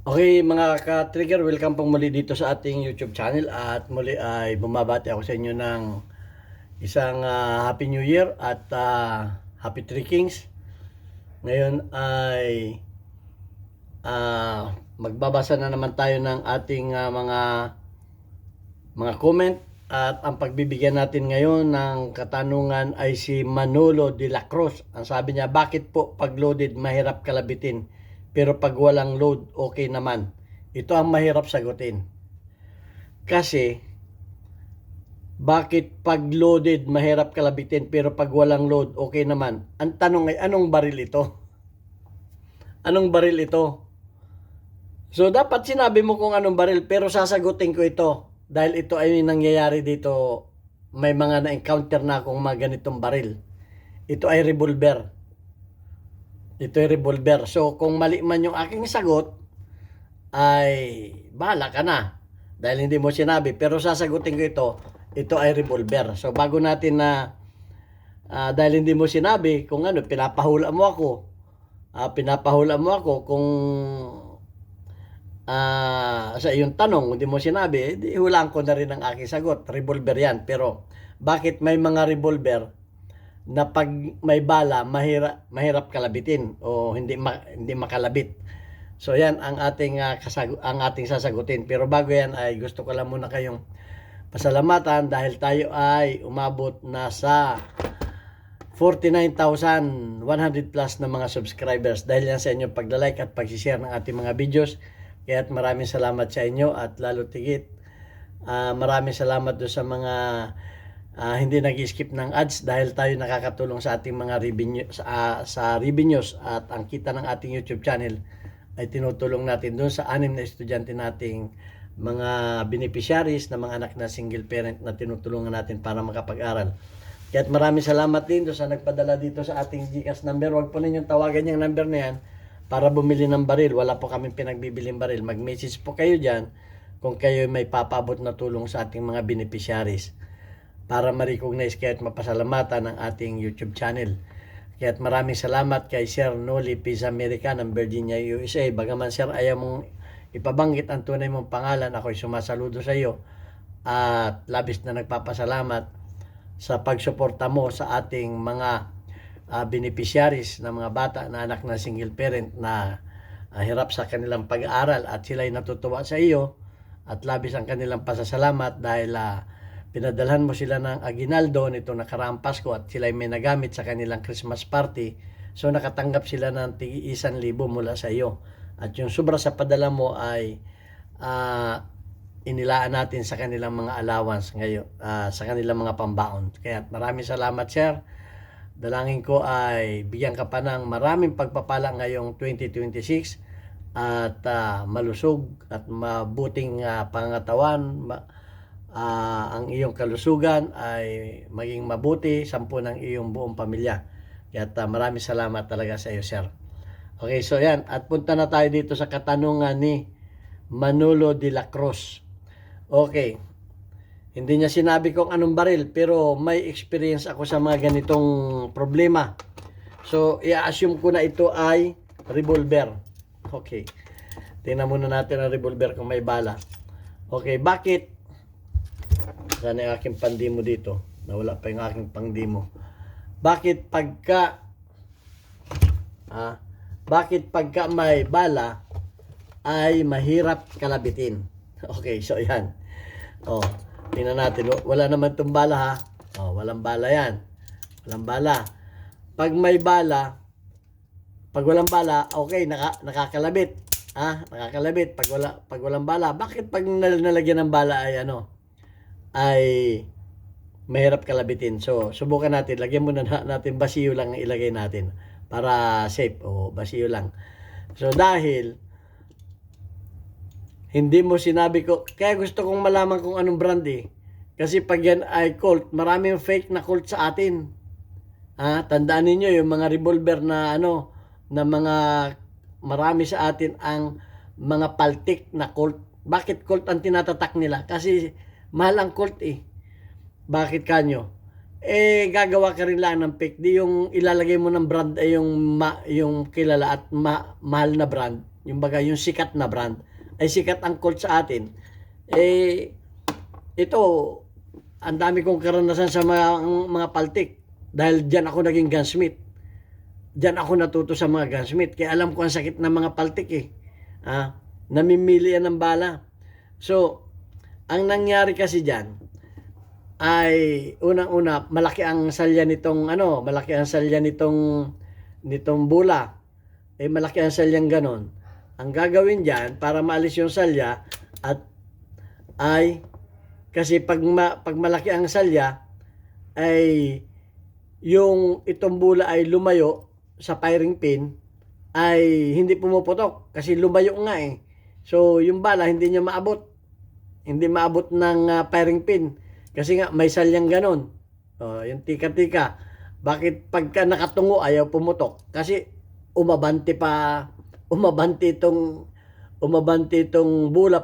Okay mga ka-trigger, welcome pong muli dito sa ating YouTube channel at muli ay bumabati ako sa inyo ng isang Happy New Year at Happy Three Kings. Ngayon ay magbabasa na naman tayo ng ating mga comment at ang pagbibigyan natin ngayon ng katanungan ay si Manolo de la Cruz. Ang sabi niya, bakit po pag loaded mahirap kalabitin pero pag walang load okay naman? Ito ang mahirap sagutin. Kasi bakit pag loaded mahirap kalabitin pero pag walang load okay naman? Ang tanong ay anong baril ito? Anong baril ito? So dapat sinabi mo kung anong baril pero sasagutin ko ito dahil ito ay nangyayari dito. May mga na-encounter na akong mga ganitong baril. Ito ay revolver. Ito ay revolver. So kung mali man yung aking sagot ay bahala ka na dahil hindi mo sinabi pero sasagutin ko ito ay revolver. So bago natin na dahil hindi mo sinabi kung ano, pinapahula mo ako kung sa iyong tanong, hindi mo sinabi, di hulaan ko na rin ang aking sagot. Revolver yan. Pero bakit may mga revolver na pag may bala, mahirap kalabitin o hindi makalabit? So yan ang ating sasagutin. Pero bago yan ay gusto ko lang muna kayong pasalamatan dahil tayo ay umabot na sa 49,100 plus na mga subscribers dahil yan sa inyong pagla-like at pag-share ng ating mga videos. Kaya maraming salamat sa inyo at lalo tigit maraming salamat doon sa mga hindi nag-skip ng ads dahil tayo nakakatulong sa ating mga revenue sa revenues at ang kita ng ating YouTube channel ay tinutulong natin doon sa 6 na estudyante nating mga beneficiaries na mga anak na single parent na tinutulungan natin para makapag-aral. Kaya maraming salamat din doon sa nagpadala dito sa ating GCash number. Huwag po ninyong tawagan yung number na yan para bumili ng baril. Wala po kaming pinagbibiling baril. Mag-message po kayo dyan kung kayo may papabot na tulong sa ating mga beneficiaries para ma-recognize kayo at mapasalamatan ng ating YouTube channel. Kaya maraming salamat kay Sir Noli Pisa America ng Virginia, USA. Bagaman Sir ayaw mong ipabanggit ang tunay mong pangalan, ako'y sumasaludo sa iyo at labis na nagpapasalamat sa pagsuporta mo sa ating mga beneficiaries na mga bata na anak na single parent na hirap sa kanilang pag-aaral at sila'y natutuwa sa iyo at labis ang kanilang pasasalamat dahil pinadalhan mo sila ng aginaldo nitong nakaraang Pasko at sila'y may nagamit sa kanilang Christmas party. So nakatanggap sila ng tig 1,000 mula sa iyo at yung sobra sa padala mo ay inilaan natin sa kanilang mga allowance ngayon, sa kanilang mga pambaon. Kaya maraming salamat Sir. Dalangin ko ay bigyan ka pa ng maraming pagpapala ngayong 2026 at malusog at mabuting pangatawan. Ang iyong kalusugan ay maging mabuti, sampu ng iyong buong pamilya. Kaya maraming salamat talaga sa iyo, Sir. Okay, so yan. At punta na tayo dito sa katanungan ni Manolo de la Cruz. Okay. Hindi niya sinabi kung anong baril pero may experience ako sa mga ganitong problema. So, i-assume ko na ito ay revolver. Okay. Tingnan muna natin ang revolver kung may bala. Okay, bakit? Saan yung aking pandimo dito? Nawala pa yung aking pandimo. Bakit pagka may bala ay mahirap kalabitin? Okay, so yan. Oh. Tingnan natin, wala naman itong bala ha. Walang bala yan. Walang bala. Pag may bala, pag walang bala, okay, nakakalabit. Nakakalabit. Pag walang bala, bakit pag nalagyan ng bala ay mahirap kalabitin? So, subukan natin. Lagyan muna natin, basiyo lang ilagay natin para safe. Basiyo lang. So, dahil hindi mo sinabi ko, kaya gusto kong malaman kung anong brand eh. Kasi pag yan ay Colt, maraming fake na Colt sa atin. Tandaan niyo yung mga revolver na na mga marami sa atin ang mga paltik na Colt. Bakit Colt ang tinatatak nila? Kasi mahal ang Colt eh. Bakit kanyo? gagawa ka rin lang ng fake. Di yung ilalagay mo ng brand ay yung kilala at mahal na brand. Yung baga, yung sikat na brand. Ay sikat ang Colt sa atin. Ito, ang dami kong karanasan sa mga paltik. Dahil dyan ako naging gunsmith. Dyan ako natuto sa mga gunsmith. Kaya alam ko ang sakit ng mga paltik eh. Namimili yan ng bala. So, ang nangyari kasi dyan, ay unang-una malaki ang salya nitong bula. Malaki ang salyang ganon. Ang gagawin diyan para maalis yung salya kasi pag malaki ang salya ay yung itong bula ay lumayo sa firing pin ay hindi pumuputok kasi lumayo nga eh. So yung bala hindi niya maabot. Hindi maabot ng firing pin. Kasi nga, may salyang ganon. Yung tika-tika. Bakit pagka nakatungo, ayaw pumutok? Kasi umabante itong bula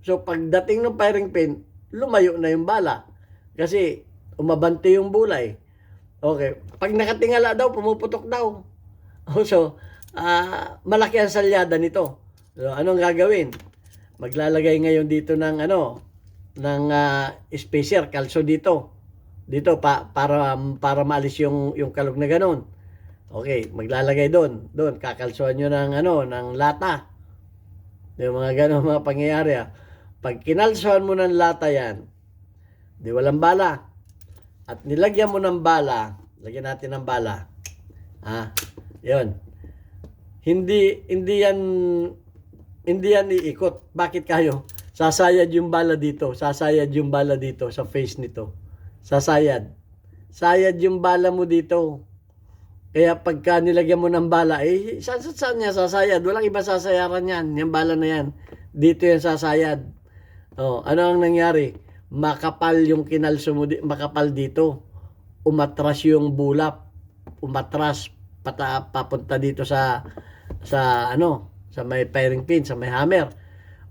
So, pagdating ng firing pin, lumayo na yung bala. Kasi umabante yung bula eh. Okay. Pag nakatingala daw, pumuputok daw. So, malaki ang salyada nito. So, anong gagawin? Maglalagay ngayon dito ng spacer, kalso dito para maalis yung kalog na ganun. Okay, maglalagay doon kakalsuhan nyo ng lata. Yung mga ganun mga pangyayari. Pag kinalsuhan mo ng lata yan, di walang bala. At nilagyan mo ng bala, lagyan natin ng bala. Yun. Hindi yan iikot. Bakit kayo? Sasayad yung bala dito sa face nito. Sayad yung bala mo dito. Kaya pagka nilagyan mo ng bala, saan niya sasayad? Walang iba sasayaran yan. Yung bala na yan. Dito yan sasayad. Ano ang nangyari? Makapal yung kinalso mo, makapal dito. Umatras yung bulap. Papunta dito sa may firing pin, sa may hammer.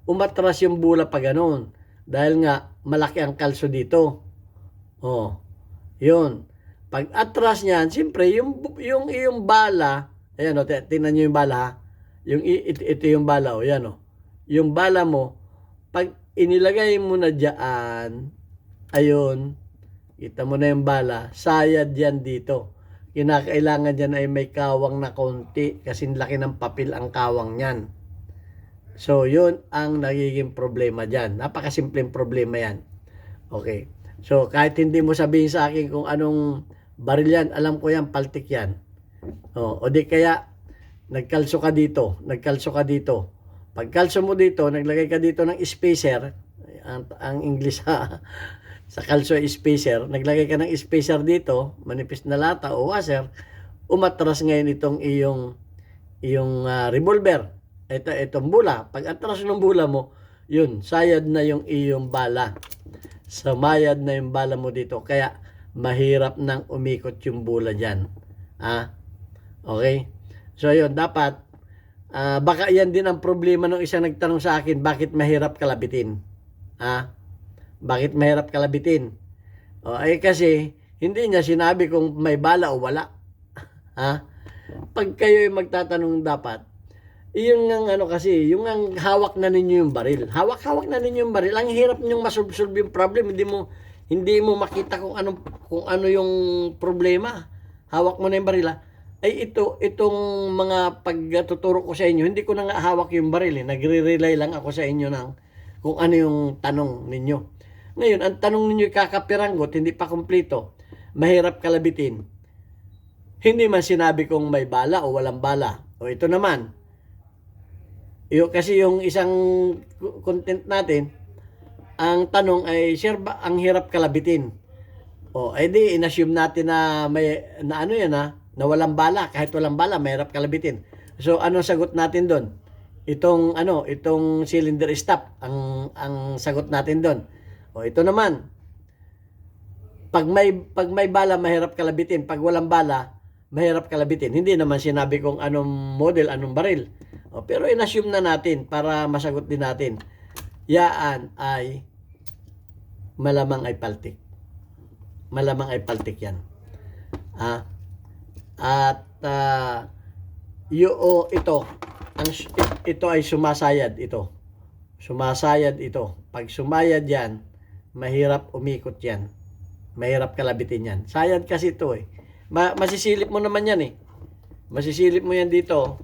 Umatras yung bula pa ganun. Dahil nga, malaki ang kalso dito. Yun. Pag atras niyan, siyempre, yung bala, ayan tingnan nyo yung bala ha. Ito yung bala yan Yung bala mo, pag inilagay mo na dyan, ayun, kita mo na yung bala, sayad yan dito. Kinakailangan dyan ay may kawang na konti, kasi laki ng papel ang kawang yan. So, yun ang nagiging problema dyan. Napakasimpleng problema yan. Okay. So, kahit hindi mo sabihin sa akin kung anong baril yan, alam ko yan, paltik yan. O di kaya, nagkalso ka dito. Pagkalso mo dito, naglagay ka dito ng spacer, ang English sa kalso ay spacer, naglagay ka ng spacer dito, manipis na lata o washer, umatras ngayon itong iyong revolver. Itong bula. Pag atras ng bula mo, yun, sayad na yung iyong bala. Samayad na yung bala mo dito. Kaya, mahirap nang umikot yung bula dyan. Okay? So, yun, dapat, baka yan din ang problema ng isang nagtanong sa akin, bakit mahirap kalabitin? Bakit mahirap kalabitin? Kasi, hindi niya sinabi kung may bala o wala. Pag kayo magtatanong dapat, yung yung hawak na ninyo yung baril. Hawak na ninyo yung baril. Ang hirap ninyong masolve yung problem. Hindi mo makita kung ano yung problema. Hawak mo na yung baril. Itong mga pagtuturo ko sa inyo, hindi ko na nga hawak yung baril. Nagre-relay lang ako sa inyo ng kung ano yung tanong ninyo. Ngayon, ang tanong ninyo kakapiranggot, hindi pa kumpleto. Mahirap kalabitin. Hindi man sinabi kung may bala o walang bala. Ito naman. Kasi yung isang content natin, ang tanong ay, sir, ba ang hirap kalabitin? Di inassume natin na na walang bala. Kahit walang bala, mahirap kalabitin. So, anong sagot natin doon? Itong cylinder stop, ang sagot natin doon. Ito naman. Pag may bala, mahirap kalabitin. Pag walang bala, mahirap kalabitin. Hindi naman sinabi kung anong model, anong baril. Pero inassume na natin para masagot din natin. Yaan ay malamang ay paltik. malamang ay paltik yan. At ito ay sumasayad ito. Sumasayad ito. Pag sumayad yan, mahirap umikot yan. Mahirap kalabitin yan. Sayad kasi ito eh. Masisilip mo naman yan eh. Masisilip mo yan dito.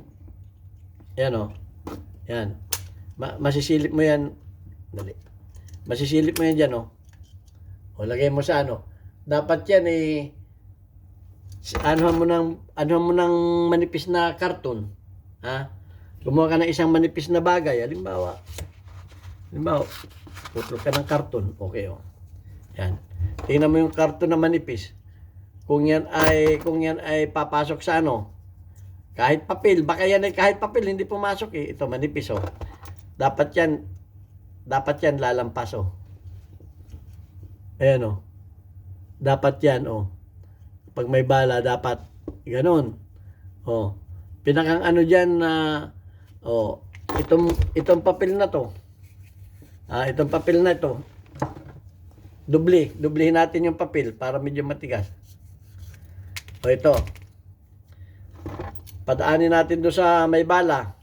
Yan o. Yan. Masisilip mo yan. Dali. Masisilip mo yan dyan o. O lagay mo sa ano. Dapat yan eh. Anuhan mo ng manipis na karton. Ha? Gumawa ka ng isang manipis na bagay. Halimbawa, putlog ka ng karton. Okay o. Yan. Tingnan mo yung karton na manipis. Kung yan ay papasok sa ano, kahit papel, baka yan ay kahit papel hindi pumasok eh. Ito manipis oh. Dapat yan lalampas oh. Ayan oh. Dapat yan oh. Pag may bala dapat ganoon. Oh. Pinakang ano diyan na oh, itong papel na to. Itong papel na ito. Dublihin natin yung papel para medyo matigas. O ito. Padaanin natin doon sa may bala.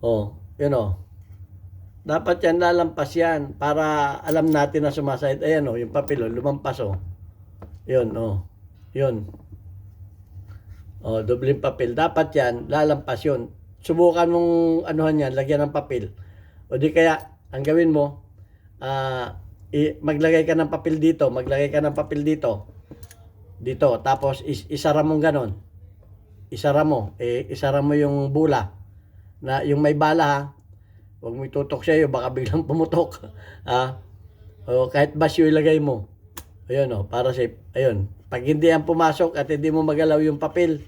O, yun o. Dapat yan lalampas yan para alam natin na sumasayad. Ayan o, yung papel o, lumampas o. Yun o. Yun. O, dobling papel. Dapat yan, lalampas yun. Subukan mong anuhan yan, lagyan ng papel. O di kaya, ang gawin mo, maglagay ka ng papel dito, dito, tapos isara mong ganon. Isara mo yung bula, na yung may bala ha. Huwag mo itutok sa iyo, baka biglang pumutok. O kahit basyo ilagay mo. Ayun o, para safe. Ayun. Pag hindi yan pumasok at hindi mo magalaw yung papel,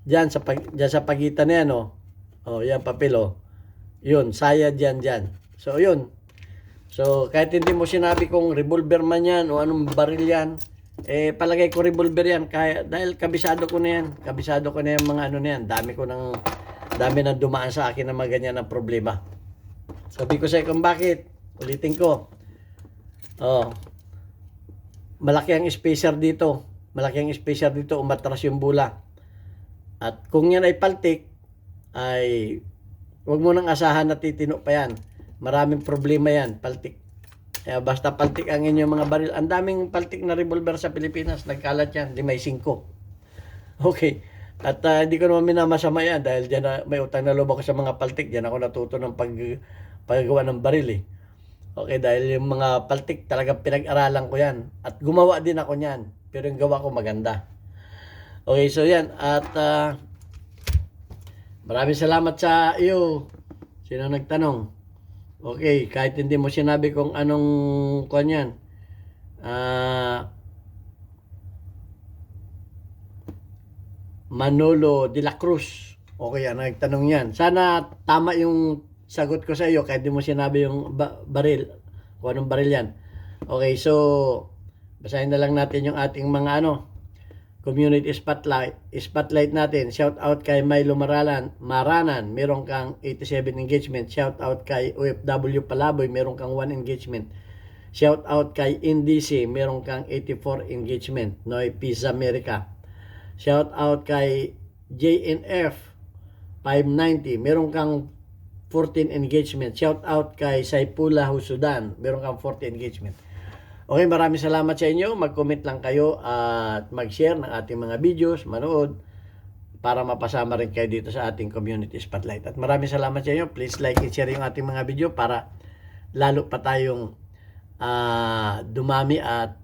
dyan sa pagitan na yan o. O, yan papel o. Yun, sayad yan dyan. So, yun. So, kahit hindi mo sinabi kung revolver man yan o anong baril yan, palagay ko revolver yan. Dahil kabisado ko na yan. Kabisado ko na yung mga ano na yan. Dami nang dumaan sa akin na mga ganyan ng problema. Sabi ko sa kung bakit. Ulitin ko. Malaki ang spacer dito. Umatras yung bula. At kung yan ay paltik, ay huwag mo nang asahan na titino pa yan. Maraming problema yan, paltik. Basta paltik ang inyong mga baril. Ang daming paltik na revolver sa Pilipinas. Nagkalat yan, 5-5. Okay. At hindi ko naman minamasama yan dahil dyan may utang na loob ako sa mga paltik. Dyan ako natuto ng paggawa ng baril eh. Okay, dahil yung mga paltik talagang pinag-aralan ko yan. At gumawa din ako niyan. Pero yung gawa ko maganda. Okay, so yan. At maraming salamat sa iyo. Sino nagtanong? Okay, kahit hindi mo sinabi kung anong kuwan yan. Manolo de la Cruz. Okay, nagtanong yan. Sana tama yung sagot ko sa iyo kahit hindi mo sinabi yung baril. Kung anong baril yan. Okay, so basahin na lang natin yung ating mga community spotlight natin. Shout out kay Milo Maranan, meron kang 87 engagement. Shout out kay OFW Palaboy, meron kang 1 engagement. Shout out kay NDC, meron kang 84 engagement. Noy Pizza America. Shout out kay JNF 590, meron kang 14 engagement. Shout out kay Saipula Husudan, meron kang 40 engagement. Okay, maraming salamat sa inyo. Mag-comment lang kayo at mag-share ng ating mga videos, manood, para mapasama rin kayo dito sa ating community spotlight. At maraming salamat sa inyo. Please like and share yung ating mga video para lalo pa tayong dumami at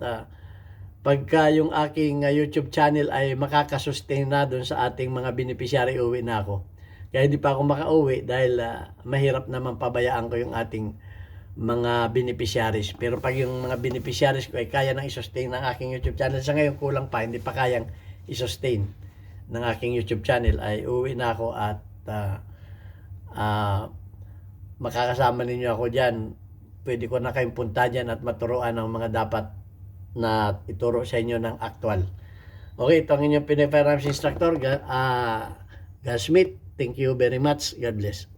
pagka yung aking YouTube channel ay makakasustain na doon sa ating mga beneficiary, uwi na ako. Kaya hindi pa ako makauwi dahil mahirap naman pabayaan ko yung ating mga beneficiaries. Pero pag yung mga beneficiaries ko ay kaya nang i-sustain ng aking YouTube channel, sa ngayon kulang pa, hindi pa kayang i-sustain ng aking YouTube channel, ay uwi na ako at makakasama ninyo ako dyan. Pwede ko na kayong punta dyan at maturuan ng mga dapat na ituro sa inyo ng actual. Okay, ito ang inyong Pinoy Firearms Instructor, Gus Smith. Thank you very much. God bless.